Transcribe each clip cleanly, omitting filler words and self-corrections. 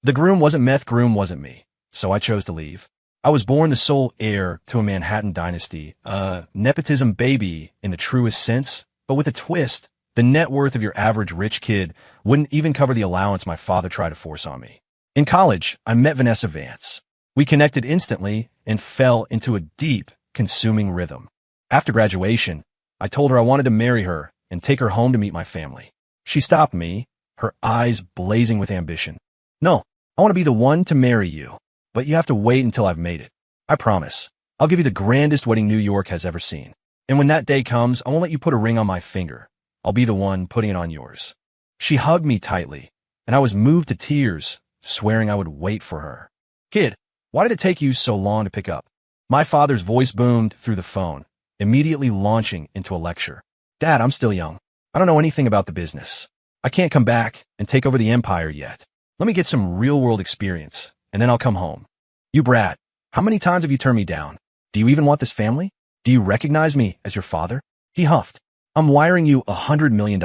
The groom wasn't meth, groom wasn't me, so I chose to leave. I was born the sole heir to a Manhattan dynasty, a nepotism baby in the truest sense, but with a twist. The net worth of your average rich kid wouldn't even cover the allowance my father tried to force on me. In college, I met Vanessa Vance. We connected instantly and fell into a deep, consuming rhythm. After graduation, I told her I wanted to marry her and take her home to meet my family. She stopped me, her eyes blazing with ambition. No, I want to be the one to marry you, but you have to wait until I've made it. I promise. I'll give you the grandest wedding New York has ever seen. And when that day comes, I won't let you put a ring on my finger. I'll be the one putting it on yours. She hugged me tightly, and I was moved to tears, swearing I would wait for her. Kid, why did it take you so long to pick up? My father's voice boomed through the phone, immediately launching into a lecture. Dad, I'm still young. I don't know anything about the business. I can't come back and take over the empire yet. Let me get some real-world experience, and then I'll come home. You brat, how many times have you turned me down? Do you even want this family? Do you recognize me as your father? He huffed. I'm wiring you $100 million.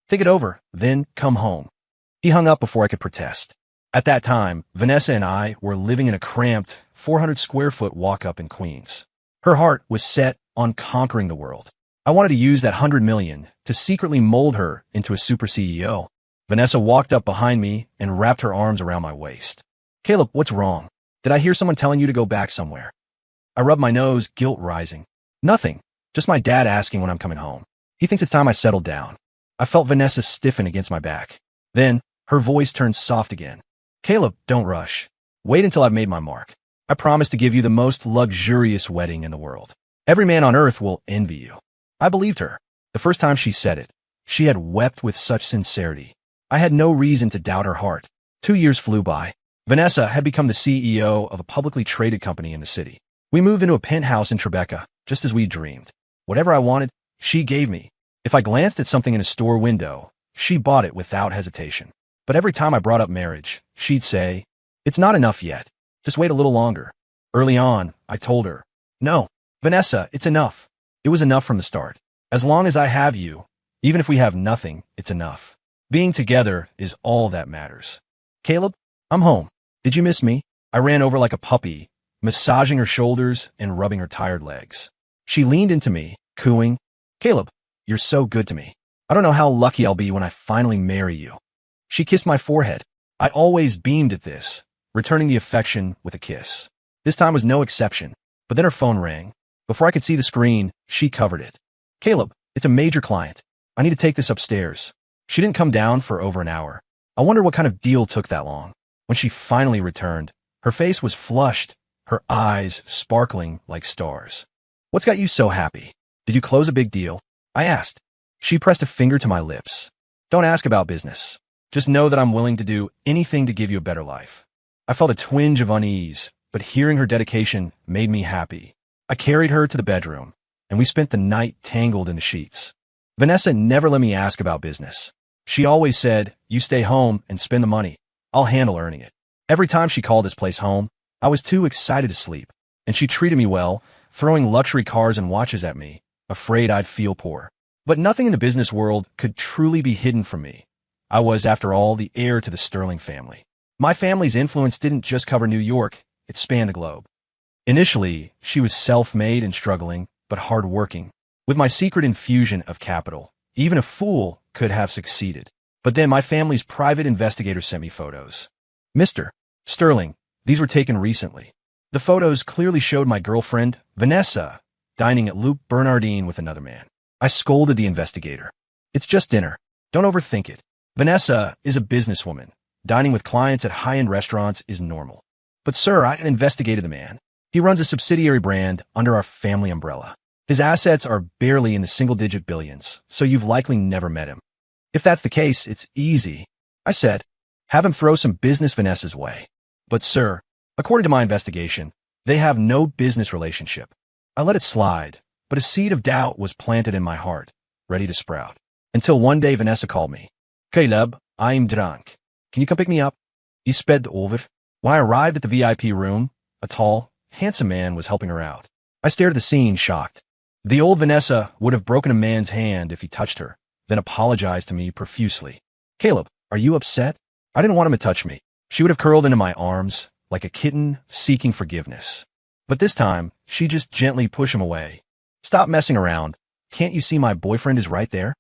Think it over, then come home. He hung up before I could protest. At that time, Vanessa and I were living in a cramped, 400-square-foot walk-up in Queens. Her heart was set on conquering the world. I wanted to use that $100 million to secretly mold her into a super CEO. Vanessa walked up behind me and wrapped her arms around my waist. Caleb, what's wrong? Did I hear someone telling you to go back somewhere? I rubbed my nose, guilt rising. Nothing. Just my dad asking when I'm coming home. He thinks it's time I settled down. I felt Vanessa stiffen against my back. Then, her voice turned soft again. Caleb, don't rush. Wait until I've made my mark. I promise to give you the most luxurious wedding in the world. Every man on earth will envy you. I believed her. The first time she said it, she had wept with such sincerity. I had no reason to doubt her heart. 2 years flew by. Vanessa had become the CEO of a publicly traded company in the city. We moved into a penthouse in Tribeca, just as we dreamed. Whatever I wanted, she gave me. If I glanced at something in a store window, she bought it without hesitation. But every time I brought up marriage, she'd say, it's not enough yet. Just wait a little longer. Early on, I told her, no, Vanessa, it's enough. It was enough from the start. As long as I have you, even if we have nothing, it's enough. Being together is all that matters. Caleb, I'm home. Did you miss me? I ran over like a puppy, massaging her shoulders and rubbing her tired legs. She leaned into me, cooing, Caleb, you're so good to me. I don't know how lucky I'll be when I finally marry you. She kissed my forehead. I always beamed at this, returning the affection with a kiss. This time was no exception, but then her phone rang. Before I could see the screen, she covered it. Caleb, it's a major client. I need to take this upstairs. She didn't come down for over an hour. I wondered what kind of deal took that long. When she finally returned, her face was flushed, her eyes sparkling like stars. What's got you so happy? Did you close a big deal? I asked. She pressed a finger to my lips. Don't ask about business. Just know that I'm willing to do anything to give you a better life. I felt a twinge of unease, but hearing her dedication made me happy. I carried her to the bedroom, and we spent the night tangled in the sheets. Vanessa never let me ask about business. She always said, you stay home and spend the money. I'll handle earning it. Every time she called this place home, I was too excited to sleep, and she treated me well, throwing luxury cars and watches at me, afraid I'd feel poor. But nothing in the business world could truly be hidden from me. I was, after all, the heir to the Sterling family. My family's influence didn't just cover New York, it spanned the globe. Initially, she was self-made and struggling, but hard-working. With my secret infusion of capital, even a fool could have succeeded. But then my family's private investigator sent me photos. Mr. Sterling, these were taken recently. The photos clearly showed my girlfriend, Vanessa, dining at Loup Bernardin with another man. I scolded the investigator. It's just dinner. Don't overthink it. Vanessa is a businesswoman. Dining with clients at high-end restaurants is normal. But sir, I investigated the man. He runs a subsidiary brand under our family umbrella. His assets are barely in the single-digit billions, so you've likely never met him. If that's the case, it's easy. I said, have him throw some business Vanessa's way. But sir, according to my investigation, they have no business relationship. I let it slide, but a seed of doubt was planted in my heart, ready to sprout. Until one day Vanessa called me. Caleb, I'm drunk. Can you come pick me up? He sped over. When I arrived at the VIP room, a tall, handsome man was helping her out. I stared at the scene, shocked. The old Vanessa would have broken a man's hand if he touched her, then apologized to me profusely. Caleb, are you upset? I didn't want him to touch me. She would have curled into my arms like a kitten seeking forgiveness. But this time, she just gently pushed him away. Stop messing around. Can't you see my boyfriend is right there?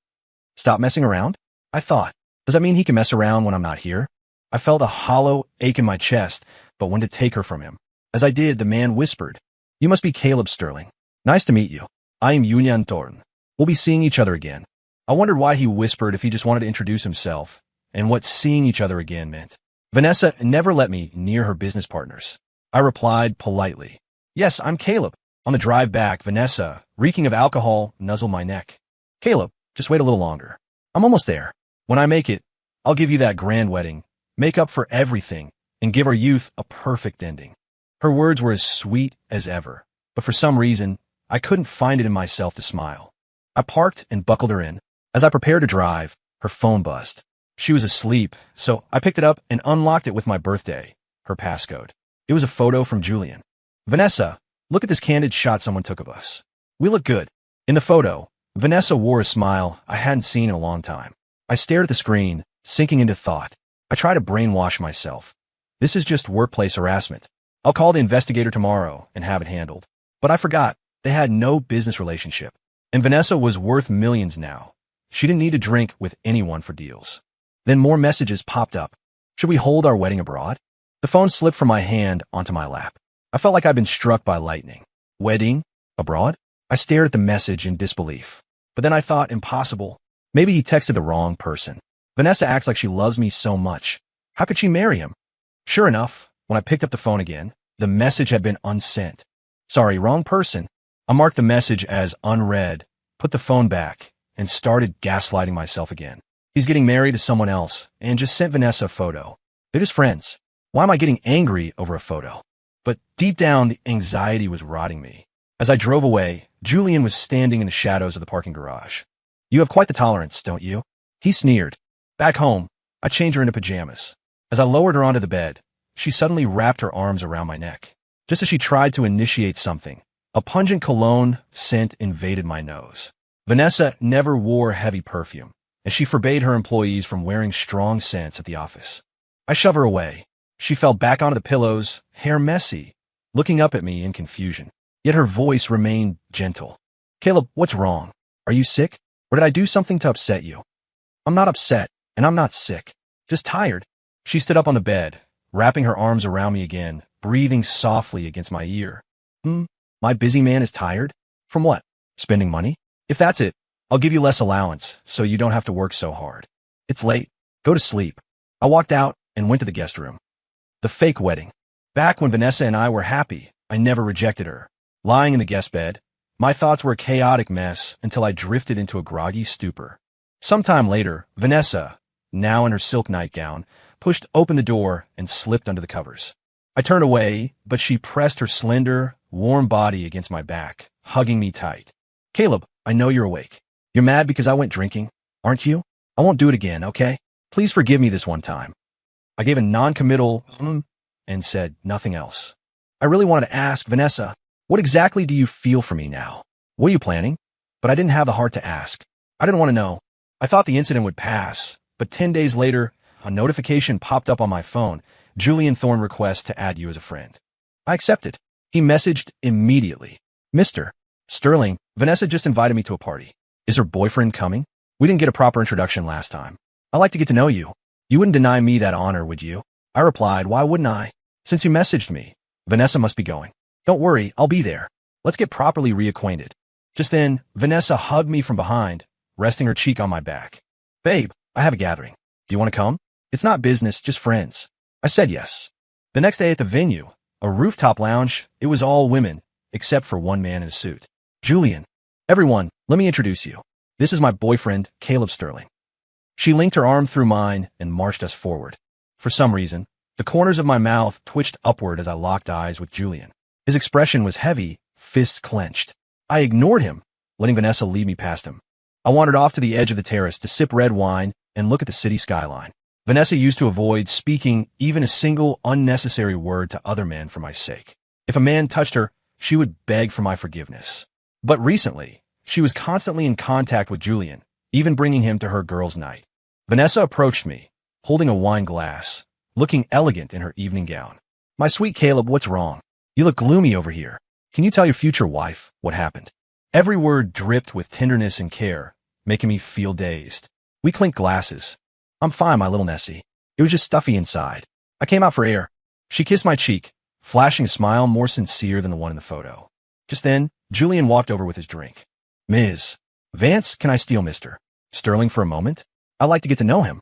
Stop messing around? I thought. Does that mean he can mess around when I'm not here? I felt a hollow ache in my chest, but when to take her from him. As I did, the man whispered, "You must be Caleb Sterling. Nice to meet you. I am Julian Thornton. We'll be seeing each other again." I wondered why he whispered if he just wanted to introduce himself, and what seeing each other again meant. Vanessa never let me near her business partners. I replied politely, "Yes, I'm Caleb." On the drive back, Vanessa, reeking of alcohol, nuzzled my neck. "Caleb, just wait a little longer. I'm almost there. When I make it, I'll give you that grand wedding, make up for everything, and give our youth a perfect ending." Her words were as sweet as ever, but for some reason, I couldn't find it in myself to smile. I parked and buckled her in. As I prepared to drive, her phone buzzed. She was asleep, so I picked it up and unlocked it with my birthday, her passcode. It was a photo from Julian. "Vanessa, look at this candid shot someone took of us. We look good." In the photo, Vanessa wore a smile I hadn't seen in a long time. I stared at the screen, sinking into thought. I tried to brainwash myself. This is just workplace harassment. I'll call the investigator tomorrow and have it handled. But I forgot they had no business relationship. And Vanessa was worth millions now. She didn't need to drink with anyone for deals. Then more messages popped up. Should we hold our wedding abroad? The phone slipped from my hand onto my lap. I felt like I'd been struck by lightning. Wedding? Abroad? I stared at the message in disbelief. But then I thought, impossible. Maybe he texted the wrong person. Vanessa acts like she loves me so much. How could she marry him? Sure enough, when I picked up the phone again, the message had been unsent. Sorry, wrong person. I marked the message as unread, put the phone back, and started gaslighting myself again. He's getting married to someone else, and just sent Vanessa a photo. They're just friends. Why am I getting angry over a photo? But deep down, the anxiety was rotting me. As I drove away, Julian was standing in the shadows of the parking garage. "You have quite the tolerance, don't you?" He sneered. Back home, I changed her into pajamas. As I lowered her onto the bed, she suddenly wrapped her arms around my neck. Just as she tried to initiate something, a pungent cologne scent invaded my nose. Vanessa never wore heavy perfume, and she forbade her employees from wearing strong scents at the office. I shoved her away. She fell back onto the pillows, hair messy, looking up at me in confusion. Yet her voice remained gentle. "Caleb, what's wrong? Are you sick? Or did I do something to upset you?" "I'm not upset, and I'm not sick. Just tired." She stood up on the bed, wrapping her arms around me again, breathing softly against my ear. My busy man is tired? From what? Spending money? If that's it, I'll give you less allowance, so you don't have to work so hard. It's late. Go to sleep." I walked out and went to the guest room. The fake wedding. Back when Vanessa and I were happy, I never rejected her. Lying in the guest bed, my thoughts were a chaotic mess until I drifted into a groggy stupor. Sometime later, Vanessa, now in her silk nightgown, pushed open the door and slipped under the covers. I turned away, but she pressed her slender, warm body against my back, hugging me tight. "Caleb, I know you're awake. You're mad because I went drinking, aren't you? I won't do it again, okay? Please forgive me this one time." I gave a non-committal and said nothing else. I really wanted to ask, "Vanessa, what exactly do you feel for me now? What are you planning?" But I didn't have the heart to ask. I didn't want to know. I thought the incident would pass, but 10 days later, a notification popped up on my phone. "Julian Thorne requests to add you as a friend." I accepted. He messaged immediately. "Mr. Sterling, Vanessa just invited me to a party. Is her boyfriend coming? We didn't get a proper introduction last time. I'd like to get to know you. You wouldn't deny me that honor, would you?" I replied, "Why wouldn't I? Since you messaged me, Vanessa must be going. Don't worry, I'll be there. Let's get properly reacquainted." Just then, Vanessa hugged me from behind, resting her cheek on my back. "Babe, I have a gathering. Do you want to come? It's not business, just friends." I said yes. The next day at the venue, a rooftop lounge, it was all women, except for one man in a suit. "Julian. Everyone, let me introduce you. This is my boyfriend, Caleb Sterling." She linked her arm through mine and marched us forward. For some reason, the corners of my mouth twitched upward as I locked eyes with Julian. His expression was heavy, fists clenched. I ignored him, letting Vanessa lead me past him. I wandered off to the edge of the terrace to sip red wine and look at the city skyline. Vanessa used to avoid speaking even a single unnecessary word to other men for my sake. If a man touched her, she would beg for my forgiveness. But recently, she was constantly in contact with Julian, even bringing him to her girls' night. Vanessa approached me, holding a wine glass, looking elegant in her evening gown. My sweet Caleb, what's wrong? You look gloomy over here. Can you tell your future wife what happened? Every word dripped with tenderness and care, making me feel dazed. We clinked glasses. I'm fine, my little Nessie. It was just stuffy inside. I came out for air. She kissed my cheek, flashing a smile more sincere than the one in the photo. Just then, Julian walked over with his drink. Ms. Vance, can I steal Mr. Sterling for a moment? I'd like to get to know him.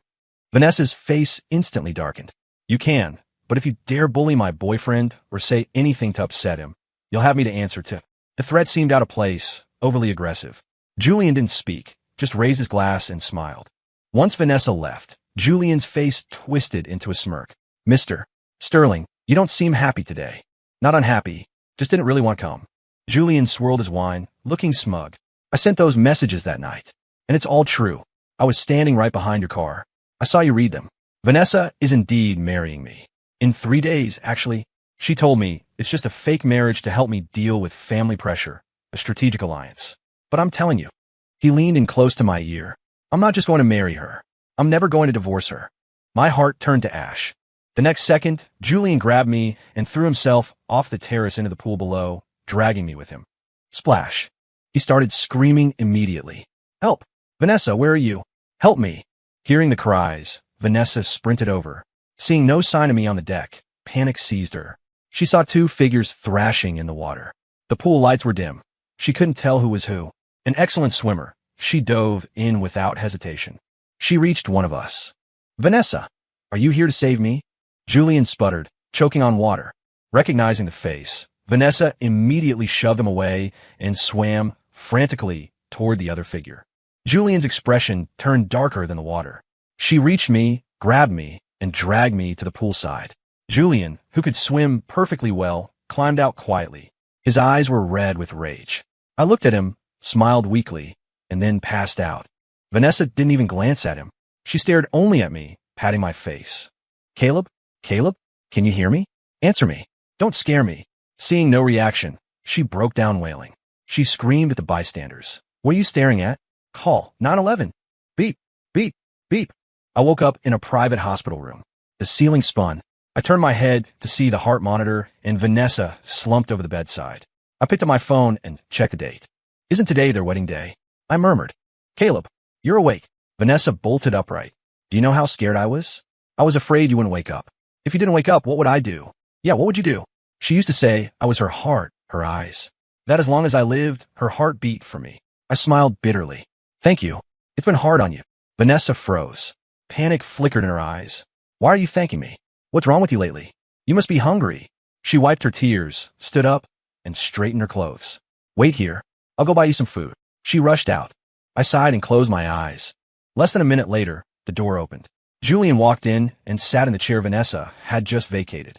Vanessa's face instantly darkened. You can, but if you dare bully my boyfriend or say anything to upset him, you'll have me to answer to. The threat seemed out of place, overly aggressive. Julian didn't speak, just raised his glass and smiled. Once Vanessa left, Julian's face twisted into a smirk. Mr. Sterling, you don't seem happy today. Not unhappy, just didn't really want to come. Julian swirled his wine, looking smug. I sent those messages that night, and it's all true. I was standing right behind your car. I saw you read them. Vanessa is indeed marrying me. In 3 days, actually. She told me it's just a fake marriage to help me deal with family pressure, a strategic alliance. But I'm telling you, he leaned in close to my ear. I'm not just going to marry her. I'm never going to divorce her. My heart turned to ash. The next second, Julian grabbed me and threw himself off the terrace into the pool below, dragging me with him. Splash. He started screaming immediately. Help! Vanessa, where are you? Help me! Hearing the cries, Vanessa sprinted over. Seeing no sign of me on the deck, panic seized her. She saw 2 figures thrashing in the water. The pool lights were dim. She couldn't tell who was who. An excellent swimmer, she dove in without hesitation. She reached one of us. Vanessa, are you here to save me? Julian sputtered, choking on water. Recognizing the face, Vanessa immediately shoved him away and swam frantically toward the other figure. Julian's expression turned darker than the water. She reached me, grabbed me, and dragged me to the poolside. Julian, who could swim perfectly well, climbed out quietly. His eyes were red with rage. I looked at him, smiled weakly, and then passed out. Vanessa didn't even glance at him. She stared only at me, patting my face. Caleb? Caleb? Can you hear me? Answer me. Don't scare me. Seeing no reaction, she broke down wailing. She screamed at the bystanders. What are you staring at? Call 911. Beep, beep, beep. I woke up in a private hospital room. The ceiling spun. I turned my head to see the heart monitor and Vanessa slumped over the bedside. I picked up my phone and checked the date. Isn't today their wedding day? I murmured. Caleb, you're awake. Vanessa bolted upright. Do you know how scared I was? I was afraid you wouldn't wake up. If you didn't wake up, what would I do? Yeah, what would you do? She used to say I was her heart, her eyes. That as long as I lived, her heart beat for me. I smiled bitterly. Thank you. It's been hard on you. Vanessa froze. Panic flickered in her eyes. Why are you thanking me? What's wrong with you lately? You must be hungry. She wiped her tears, stood up, and straightened her clothes. Wait here. I'll go buy you some food. She rushed out. I sighed and closed my eyes. Less than a minute later, the door opened. Julian walked in and sat in the chair Vanessa had just vacated.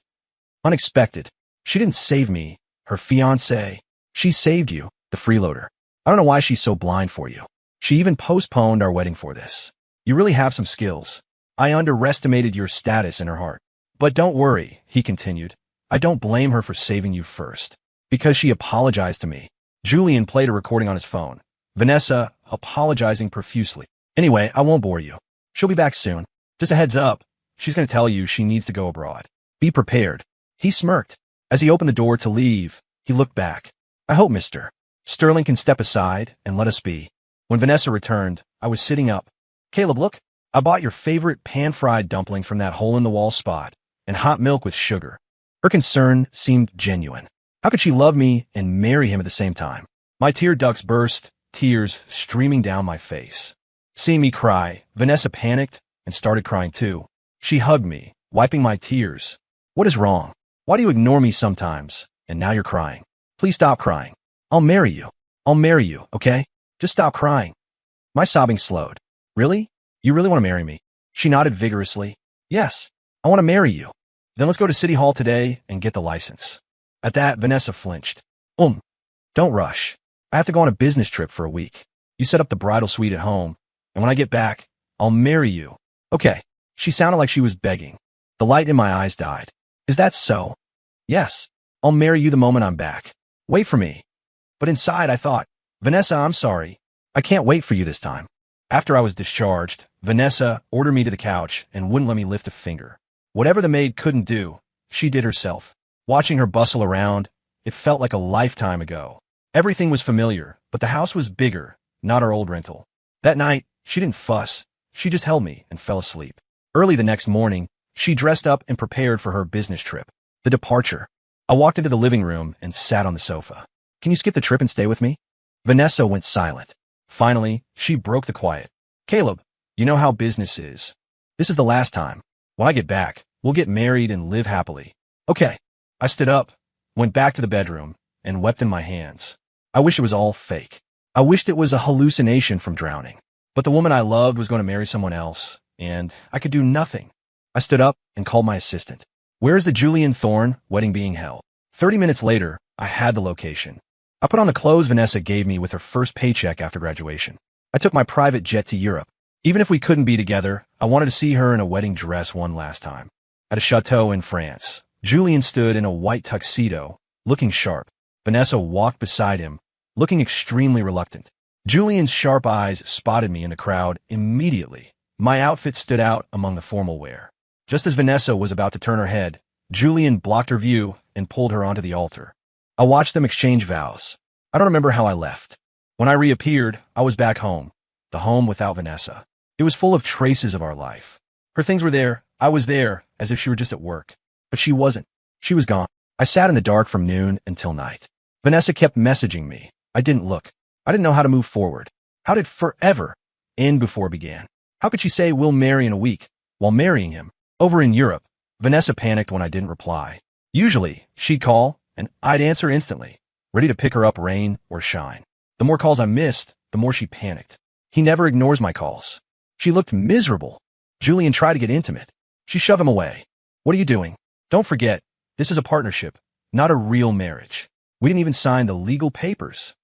Unexpected. She didn't save me, her fiancé. She saved you, the freeloader. I don't know why she's so blind for you. She even postponed our wedding for this. You really have some skills. I underestimated your status in her heart. But don't worry, he continued. I don't blame her for saving you first. Because she apologized to me. Julian played a recording on his phone. Vanessa apologizing profusely. Anyway, I won't bore you. She'll be back soon. Just a heads up. She's going to tell you she needs to go abroad. Be prepared. He smirked. As he opened the door to leave, he looked back. I hope Mr. Sterling can step aside and let us be. When Vanessa returned, I was sitting up. Caleb, look. I bought your favorite pan-fried dumpling from that hole-in-the-wall spot, and hot milk with sugar. Her concern seemed genuine. How could she love me and marry him at the same time? My tear ducts burst, tears streaming down my face. Seeing me cry, Vanessa panicked and started crying too. She hugged me, wiping my tears. What is wrong? Why do you ignore me sometimes, and now you're crying? Please stop crying. I'll marry you. I'll marry you, okay? Just stop crying. My sobbing slowed. Really? You really want to marry me? She nodded vigorously. Yes, I want to marry you. Then let's go to City Hall today and get the license. At that, Vanessa flinched. Don't rush. I have to go on a business trip for a week. You set up the bridal suite at home, and when I get back, I'll marry you. Okay. She sounded like she was begging. The light in my eyes died. Is that so? Yes. I'll marry you the moment I'm back. Wait for me. But inside I thought, Vanessa, I'm sorry. I can't wait for you this time. After I was discharged, Vanessa ordered me to the couch and wouldn't let me lift a finger. Whatever the maid couldn't do, she did herself. Watching her bustle around, it felt like a lifetime ago. Everything was familiar, but the house was bigger, not our old rental. That night, she didn't fuss. She just held me and fell asleep. Early the next morning, she dressed up and prepared for her business trip. The departure. I walked into the living room and sat on the sofa. Can you skip the trip and stay with me? Vanessa went silent. Finally, she broke the quiet. Caleb, you know how business is. This is the last time. When I get back, we'll get married and live happily. Okay. I stood up, went back to the bedroom, and wept in my hands. I wish it was all fake. I wished it was a hallucination from drowning. But the woman I loved was going to marry someone else, and I could do nothing. I stood up and called my assistant. Where is the Julian Thorne wedding being held? 30 minutes later, I had the location. I put on the clothes Vanessa gave me with her first paycheck after graduation. I took my private jet to Europe. Even if we couldn't be together, I wanted to see her in a wedding dress one last time. At a chateau in France, Julian stood in a white tuxedo, looking sharp. Vanessa walked beside him, looking extremely reluctant. Julian's sharp eyes spotted me in the crowd immediately. My outfit stood out among the formal wear. Just as Vanessa was about to turn her head, Julian blocked her view and pulled her onto the altar. I watched them exchange vows. I don't remember how I left. When I reappeared, I was back home, the home without Vanessa. It was full of traces of our life. Her things were there, I was there, as if she were just at work. But she wasn't. She was gone. I sat in the dark from noon until night. Vanessa kept messaging me. I didn't look. I didn't know how to move forward. How did forever end before it began? How could she say we'll marry in a week while marrying him? Over in Europe, Vanessa panicked when I didn't reply. Usually, she'd call, and I'd answer instantly, ready to pick her up rain or shine. The more calls I missed, the more she panicked. He never ignores my calls. She looked miserable. Julian tried to get intimate. She shoved him away. What are you doing? Don't forget, this is a partnership, not a real marriage. We didn't even sign the legal papers.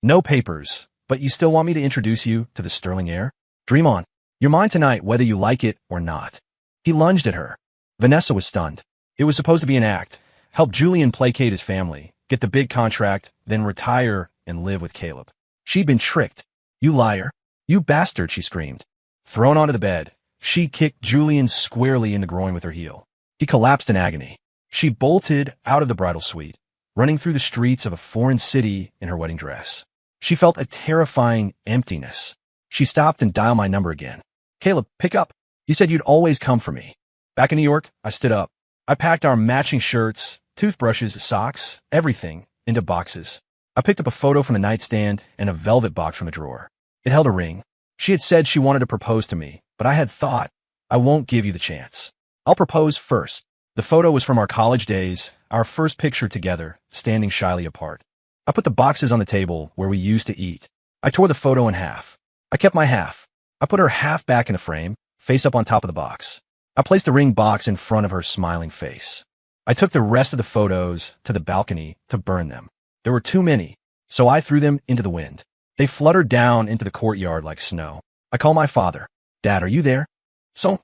No papers, but you still want me to introduce you to the sterling heir? Dream on. You're mine tonight whether you like it or not. He lunged at her. Vanessa was stunned. It was supposed to be an act. Help Julian placate his family, get the big contract, then retire and live with Caleb. She'd been tricked. You liar. You bastard, she screamed. Thrown onto the bed, she kicked Julian squarely in the groin with her heel. He collapsed in agony. She bolted out of the bridal suite, running through the streets of a foreign city in her wedding dress. She felt a terrifying emptiness. She stopped and dialed my number again. Caleb, pick up. You said you'd always come for me. Back in New York, I stood up. I packed our matching shirts, toothbrushes, socks, everything, into boxes. I picked up a photo from the nightstand and a velvet box from a drawer. It held a ring. She had said she wanted to propose to me, but I had thought, I won't give you the chance. I'll propose first. The photo was from our college days, our first picture together, standing shyly apart. I put the boxes on the table where we used to eat. I tore the photo in half. I kept my half. I put her half back in the frame, face up on top of the box. I placed the ring box in front of her smiling face. I took the rest of the photos to the balcony to burn them. There were too many, so I threw them into the wind. They fluttered down into the courtyard like snow. I called my father. Dad, are you there? So,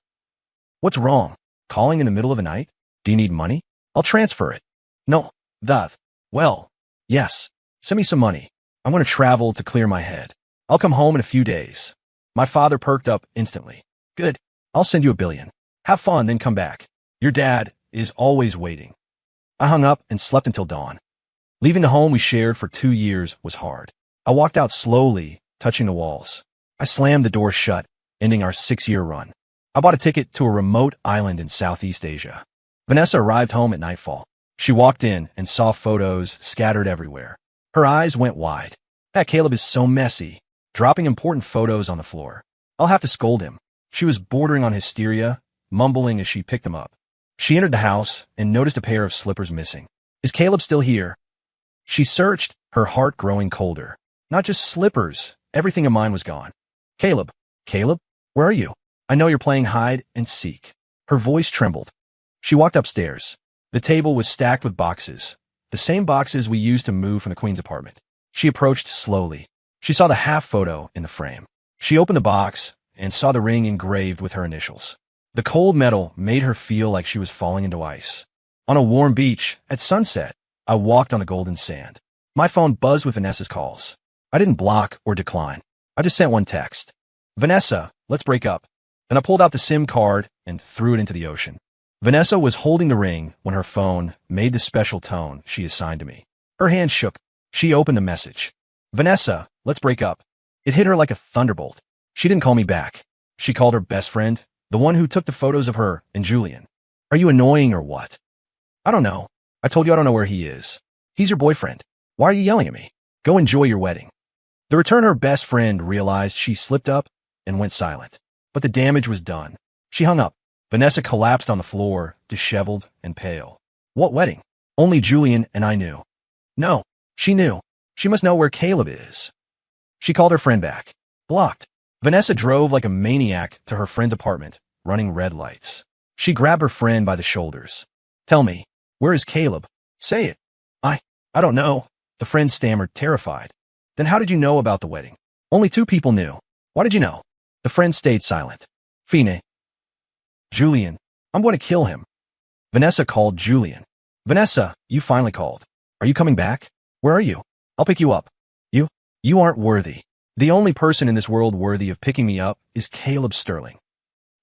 what's wrong? Calling in the middle of the night? Do you need money? I'll transfer it. No, well, yes. Send me some money. I'm going to travel to clear my head. I'll come home in a few days. My father perked up instantly. Good. I'll send you $1 billion. Have fun, then come back. Your dad is always waiting. I hung up and slept until dawn. Leaving the home we shared for 2 years was hard. I walked out slowly, touching the walls. I slammed the door shut, ending our 6-year run. I bought a ticket to a remote island in Southeast Asia. Vanessa arrived home at nightfall. She walked in and saw photos scattered everywhere. Her eyes went wide. That Caleb is so messy, dropping important photos on the floor. I'll have to scold him. She was bordering on hysteria, mumbling as she picked them up. She entered the house and noticed a pair of slippers missing. Is Caleb still here? She searched, her heart growing colder. Not just slippers, everything of mine was gone. Caleb, where are you? I know you're playing hide and seek. Her voice trembled. She walked upstairs. The table was stacked with boxes, the same boxes we used to move from the Queen's apartment. She approached slowly. She saw the half photo in the frame. She opened the box and saw the ring engraved with her initials. The cold metal made her feel like she was falling into ice. On a warm beach, at sunset, I walked on the golden sand. My phone buzzed with Vanessa's calls. I didn't block or decline. I just sent one text. Vanessa, let's break up. Then I pulled out the SIM card and threw it into the ocean. Vanessa was holding the ring when her phone made the special tone she assigned to me. Her hand shook. She opened the message. Vanessa, let's break up. It hit her like a thunderbolt. She didn't call me back. She called her best friend, the one who took the photos of her and Julian. Are you annoying or what? I don't know. I told you I don't know where he is. He's your boyfriend. Why are you yelling at me? Go enjoy your wedding. The return her best friend realized she slipped up and went silent. But the damage was done. She hung up. Vanessa collapsed on the floor, disheveled and pale. What wedding? Only Julian and I knew. No, she knew. She must know where Caleb is. She called her friend back. Blocked. Vanessa drove like a maniac to her friend's apartment, running red lights. She grabbed her friend by the shoulders. Tell me, where is Caleb? Say it. I don't know. The friend stammered, terrified. Then how did you know about the wedding? Only 2 people knew. Why did you know? The friend stayed silent. Fine. Julian, I'm going to kill him. Vanessa called Julian. Vanessa, you finally called. Are you coming back? Where are you? I'll pick you up. You aren't worthy. The only person in this world worthy of picking me up is Caleb Sterling.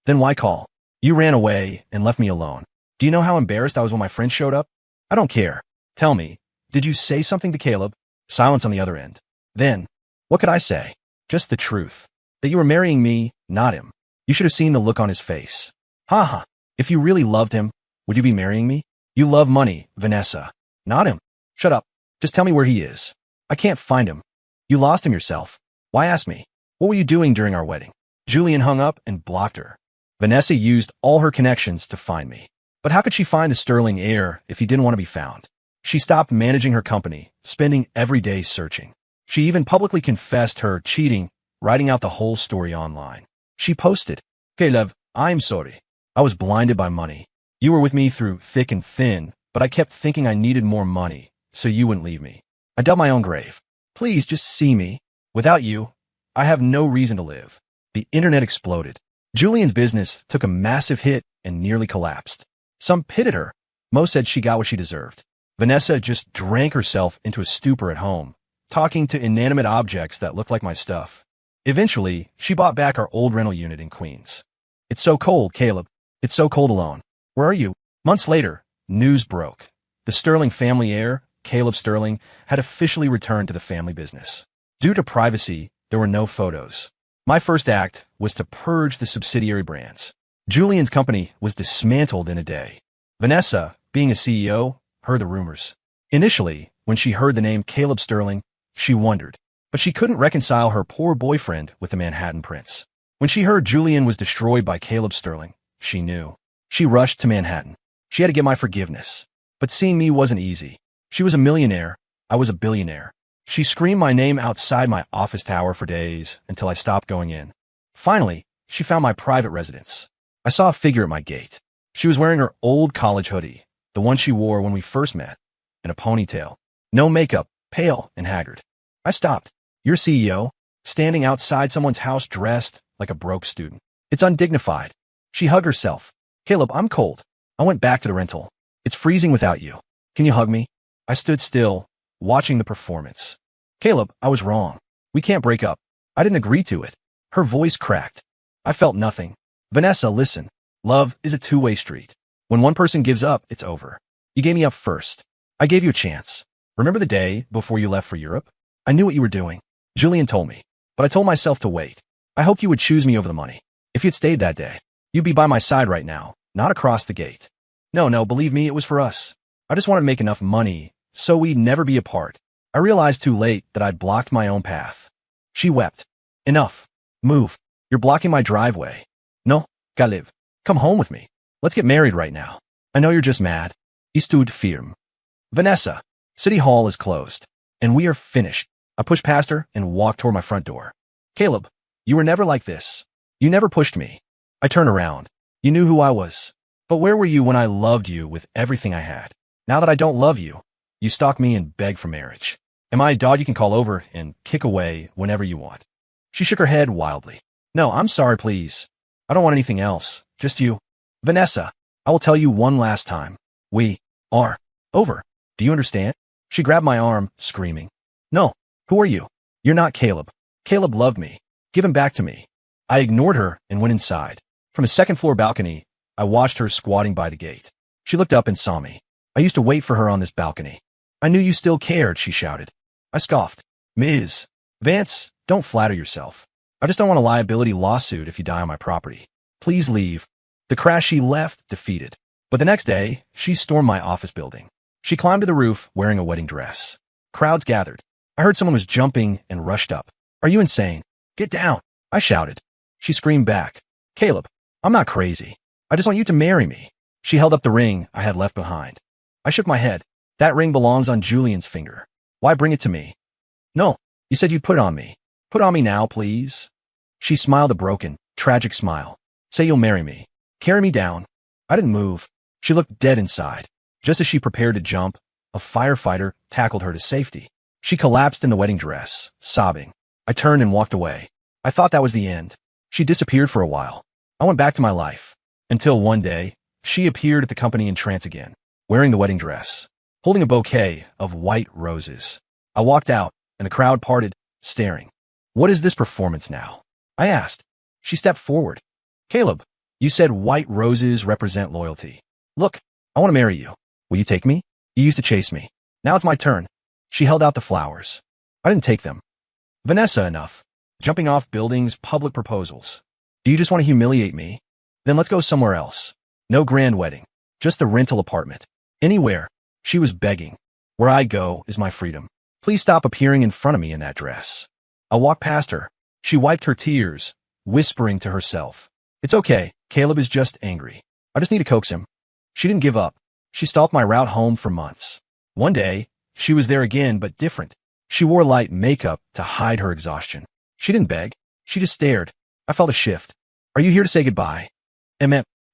Then why call? You ran away and left me alone. Do you know how embarrassed I was when my friend showed up? I don't care. Tell me, did you say something to Caleb? Silence on the other end. Then, what could I say? Just the truth. That you were marrying me, not him. You should have seen the look on his face. Ha ha. If you really loved him, would you be marrying me? You love money, Vanessa. Not him. Shut up. Just tell me where he is. I can't find him. You lost him yourself. Why ask me? What were you doing during our wedding? Julian hung up and blocked her. Vanessa used all her connections to find me. But how could she find the Sterling heir if he didn't want to be found? She stopped managing her company, spending every day searching. She even publicly confessed her cheating, writing out the whole story online. She posted, Caleb, I'm sorry. I was blinded by money. You were with me through thick and thin, but I kept thinking I needed more money, so you wouldn't leave me. I dug my own grave. Please just see me. Without you, I have no reason to live. The internet exploded. Julian's business took a massive hit and nearly collapsed. Some pitied her. Most said she got what she deserved. Vanessa just drank herself into a stupor at home, talking to inanimate objects that looked like my stuff. Eventually, she bought back our old rental unit in Queens. It's so cold, Caleb. It's so cold alone. Where are you? Months later, news broke. The Sterling family heir, Caleb Sterling, had officially returned to the family business. Due to privacy, there were no photos. My first act was to purge the subsidiary brands. Julian's company was dismantled in a day. Vanessa, being a CEO, heard the rumors. Initially, when she heard the name Caleb Sterling, she wondered, but she couldn't reconcile her poor boyfriend with the Manhattan Prince. When she heard Julian was destroyed by Caleb Sterling, she knew. She rushed to Manhattan. She had to get my forgiveness. But seeing me wasn't easy. She was a millionaire. I was a billionaire. She screamed my name outside my office tower for days until I stopped going in. Finally, she found my private residence. I saw a figure at my gate. She was wearing her old college hoodie, the one she wore when we first met, and a ponytail. No makeup, pale and haggard. I stopped. Your CEO, standing outside someone's house dressed like a broke student. It's undignified. She hugged herself. Caleb, I'm cold. I went back to the rental. It's freezing without you. Can you hug me? I stood still, watching the performance. Caleb, I was wrong. We can't break up. I didn't agree to it. Her voice cracked. I felt nothing. Vanessa, listen. Love is a two-way street. When one person gives up, it's over. You gave me up first. I gave you a chance. Remember the day before you left for Europe? I knew what you were doing. Julian told me, but I told myself to wait. I hoped you would choose me over the money. If you'd stayed that day, you'd be by my side right now, not across the gate. No, believe me, it was for us. I just wanted to make enough money so we'd never be apart. I realized too late that I'd blocked my own path. She wept. Enough. Move. You're blocking my driveway. No, Caleb. Come home with me. Let's get married right now. I know you're just mad. He stood firm. Vanessa, City Hall is closed, and we are finished. I pushed past her and walked toward my front door. Caleb, you were never like this. You never pushed me. I turned around. You knew who I was. But where were you when I loved you with everything I had? Now that I don't love you, you stalk me and beg for marriage. Am I a dog you can call over and kick away whenever you want? She shook her head wildly. No, I'm sorry, please. I don't want anything else. Just you. Vanessa, I will tell you one last time. We are over. Do you understand? She grabbed my arm, screaming. No. Who are you? You're not Caleb. Caleb loved me. Give him back to me. I ignored her and went inside. From a second-floor balcony, I watched her squatting by the gate. She looked up and saw me. I used to wait for her on this balcony. I knew you still cared, she shouted. I scoffed. Ms. Vance, don't flatter yourself. I just don't want a liability lawsuit if you die on my property. Please leave. The crash she left, defeated. But the next day, she stormed my office building. She climbed to the roof wearing a wedding dress. Crowds gathered. I heard someone was jumping and rushed up. Are you insane? Get down, I shouted. She screamed back. Caleb, I'm not crazy. I just want you to marry me. She held up the ring I had left behind. I shook my head. That ring belongs on Julian's finger. Why bring it to me? No, you said you'd put it on me. Put it on me now, please. She smiled a broken, tragic smile. Say you'll marry me. Carry me down. I didn't move. She looked dead inside. Just as she prepared to jump, a firefighter tackled her to safety. She collapsed in the wedding dress, sobbing. I turned and walked away. I thought that was the end. She disappeared for a while. I went back to my life. Until one day, she appeared at the company in trance again, wearing the wedding dress, holding a bouquet of white roses. I walked out, and the crowd parted, staring. What is this performance now? I asked. She stepped forward. Caleb, you said white roses represent loyalty. Look, I want to marry you. Will you take me? You used to chase me. Now it's my turn. She held out the flowers. I didn't take them. Vanessa, enough. Jumping off buildings, public proposals. Do you just want to humiliate me? Then let's go somewhere else. No grand wedding. Just the rental apartment. Anywhere. She was begging. Where I go is my freedom. Please stop appearing in front of me in that dress. I walked past her. She wiped her tears, whispering to herself. It's okay. Caleb is just angry. I just need to coax him. She didn't give up. She stalked my route home for months. One day, she was there again, but different. She wore light makeup to hide her exhaustion. She didn't beg. She just stared. I felt a shift. Are you here to say goodbye?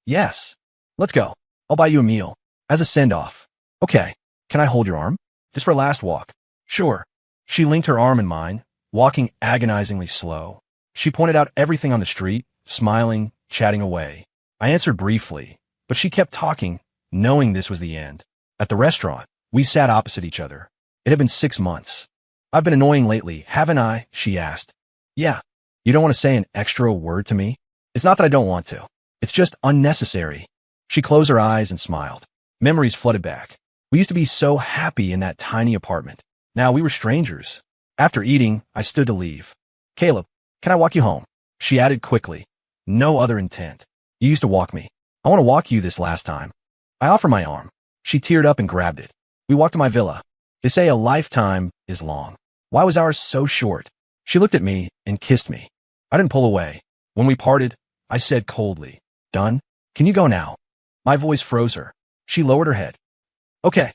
Yes. Let's go. I'll buy you a meal. As a send-off. Okay. Can I hold your arm? Just for a last walk. Sure. She linked her arm in mine, walking agonizingly slow. She pointed out everything on the street, smiling, chatting away. I answered briefly, but she kept talking, knowing this was the end. At the restaurant, we sat opposite each other. It had been 6 months. I've been annoying lately, haven't I? She asked. Yeah. You don't want to say an extra word to me? It's not that I don't want to. It's just unnecessary. She closed her eyes and smiled. Memories flooded back. We used to be so happy in that tiny apartment. Now we were strangers. After eating, I stood to leave. Caleb, can I walk you home? She added quickly. No other intent. You used to walk me. I want to walk you this last time. I offer my arm. She teared up and grabbed it. We walked to my villa. They say a lifetime is long. Why was ours so short? She looked at me and kissed me. I didn't pull away. When we parted, I said coldly, Done? Can you go now? My voice froze her. She lowered her head. Okay.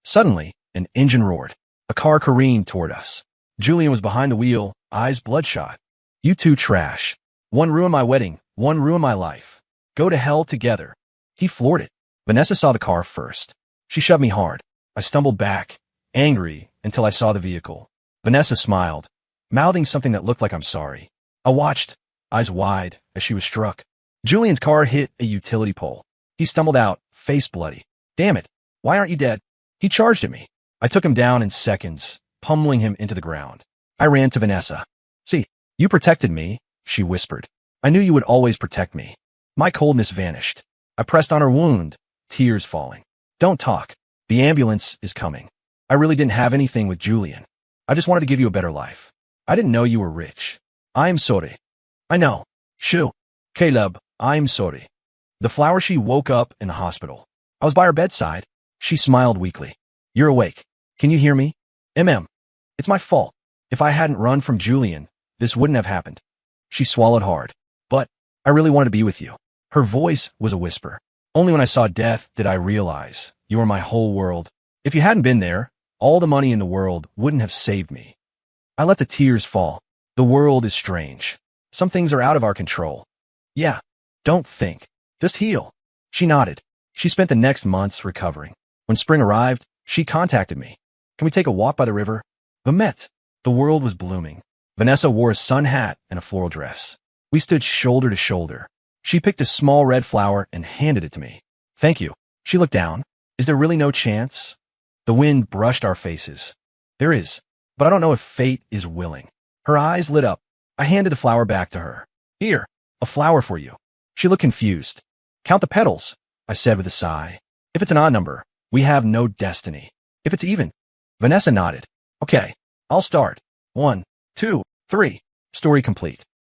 Suddenly, an engine roared. A car careened toward us. Julian was behind the wheel, eyes bloodshot. You two trash. One ruined my wedding, one ruined my life. Go to hell together. He floored it. Vanessa saw the car first. She shoved me hard. I stumbled back, angry, until I saw the vehicle. Vanessa smiled, mouthing something that looked like I'm sorry. I watched, eyes wide, as she was struck. Julian's car hit a utility pole. He stumbled out, face bloody. Damn it. Why aren't you dead? He charged at me. I took him down in seconds, pummeling him into the ground. I ran to Vanessa. See, you protected me, she whispered. I knew you would always protect me. My coldness vanished. I pressed on her wound, tears falling. Don't talk. The ambulance is coming. I really didn't have anything with Julian. I just wanted to give you a better life. I didn't know you were rich. I'm sorry. I know. Shoo. Caleb, I'm sorry. The flower. She woke up in the hospital. I was by her bedside. She smiled weakly. You're awake. Can you hear me? It's my fault. If I hadn't run from Julian, this wouldn't have happened. She swallowed hard. But I really wanted to be with you. Her voice was a whisper. Only when I saw death did I realize you were my whole world. If you hadn't been there, all the money in the world wouldn't have saved me. I let the tears fall. The world is strange. Some things are out of our control. Yeah. Don't think. Just heal. She nodded. She spent the next months recovering. When spring arrived, she contacted me. Can we take a walk by the river? We met. The world was blooming. Vanessa wore a sun hat and a floral dress. We stood shoulder to shoulder. She picked a small red flower and handed it to me. Thank you. She looked down. Is there really no chance? The wind brushed our faces. There is, but I don't know if fate is willing. Her eyes lit up. I handed the flower back to her. Here, a flower for you. She looked confused. Count the petals, I said with a sigh. If it's an odd number, we have no destiny. If it's even. Vanessa nodded. Okay, I'll start. 1, 2, 3. Story complete.